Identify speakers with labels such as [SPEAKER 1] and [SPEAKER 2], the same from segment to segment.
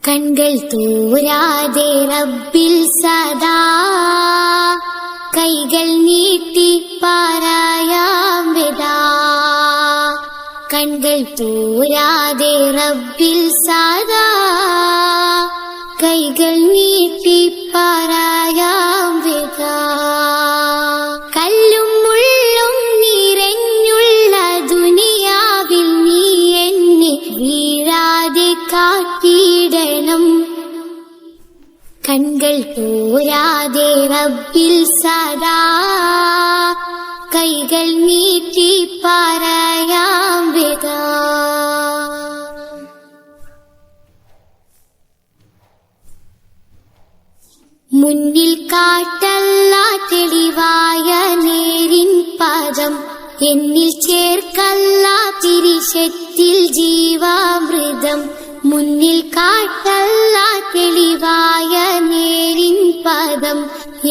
[SPEAKER 1] കൺകൾ തോരാതെ റബ്ബിൽ സദാ കൈകൾ നീട്ടി പാരായാം വിദാ. കൺകൾ തോരാതെ റബ്ബിൽ സദാ കൈകൾ നീട്ടി പാരായാം വിദാ. കല്ലും മുള്ളും നിറഞ്ഞുള്ള ദുനിയാവിൽ നീ എന്നെ വീഴാതെ കാത്തിടണം. കൺകൾ തോരാതെ റബ്ബിൽ സദാ കൈകൾ നീട്ടി പാരായാം വിദാ. മുന്നിൽ കാട്ടല്ല തെളിവായ നേരിൻ പദം, എന്നിൽ ചേർക്കല്ല തിരിശത്തിൽ ജീവാമൃതം. മുന്നിൽ കാട്ടല്ല തെളിവായ നേരിൻ പദം,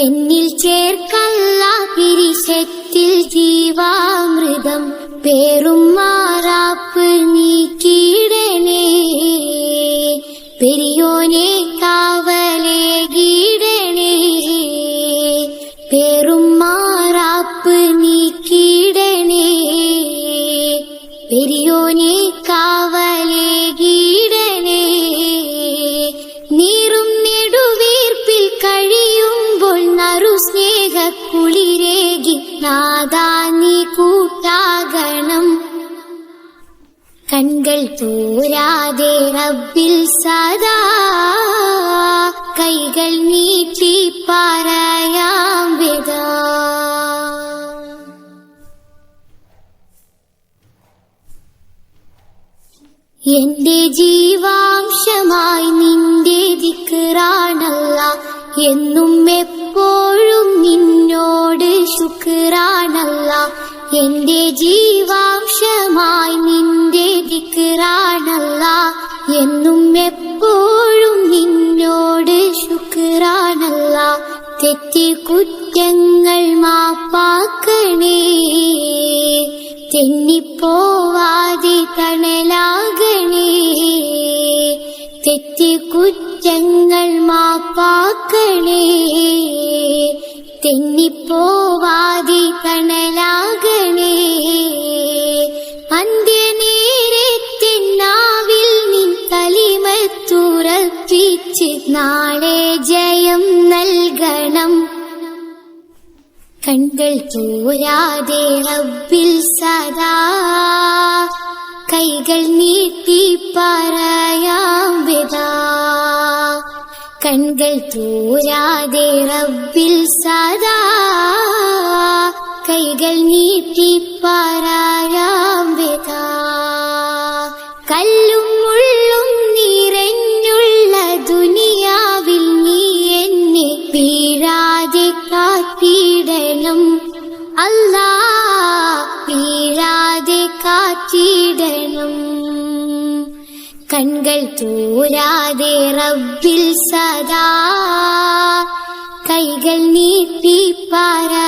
[SPEAKER 1] എന്നിൽ ചേർക്കല്ല തിരിശത്തിൽ ജീവാമൃതം. പേറും മാറാപ്പ് നീക്കിയിടണേ പെരിയോനെ കാവലേകിടണേ. പേറും മാറാപ്പ് നീക്കിയിടണേ പെരിയോനെ കാവലേകിടണേ. നീറും നെടുവീർപ്പിൽ കഴിയുമ്പോൾ നറു സ്നേഹക്കുളിരേകി നാദാ നീ കൂട്ടാകണം. കൺകൾ തോരാതെ റബ്ബിൽ സദാ കൈകൾ നീട്ടി പാരായാം വിദാ. എന്റെ ജീവാംശമായി നിന്റെ ദിക്റാണല്ലാ, എന്നും എപ്പോഴും നിന്നോട് ശുക്റാണല്ലാ. എന്റെ ജീവാംശമായി നിന്റെ ദിക്റാണല്ലാ, എന്നും എപ്പോഴും നിന്നോട് ശുക്റാണല്ലാ. തെറ്റി കുറ്റങ്ങൾ മാപ്പാക്കണേ, തെന്നിപ്പോവാതെ തണലാകണേ. തെറ്റി കുറ്റങ്ങൾ മാപ്പാക്കണേ, തെന്നിപ്പോവാതെ തണലാകണേ. അന്ത്യനേരത്തെന്നാവിൽ നിൻ കലിമത്തുറപ്പിച്ച് നാളെ ജയം നൽകണം. കൺകൾ തോരാതെ റബ്ബിൽ സദാ കൈകൾ നീട്ടി പാരായാം വിദാ. കൺകൾ തോരാതെ റബ്ബിൽ സദാ കൈകൾ നീട്ടി പാരായാം വിദാ. കല്ലും മുള്ളും നിറഞ്ഞുള്ള ദുനിയാവിൽ നീ എന്നെ വീഴാതെ കാത്തിടണം. അല്ലാ വീഴാതെ കാത്തിടണം. കൺകൾ തോരാതെ റബ്ബിൽ സദാ കൈകൾ നീട്ടി പാരാ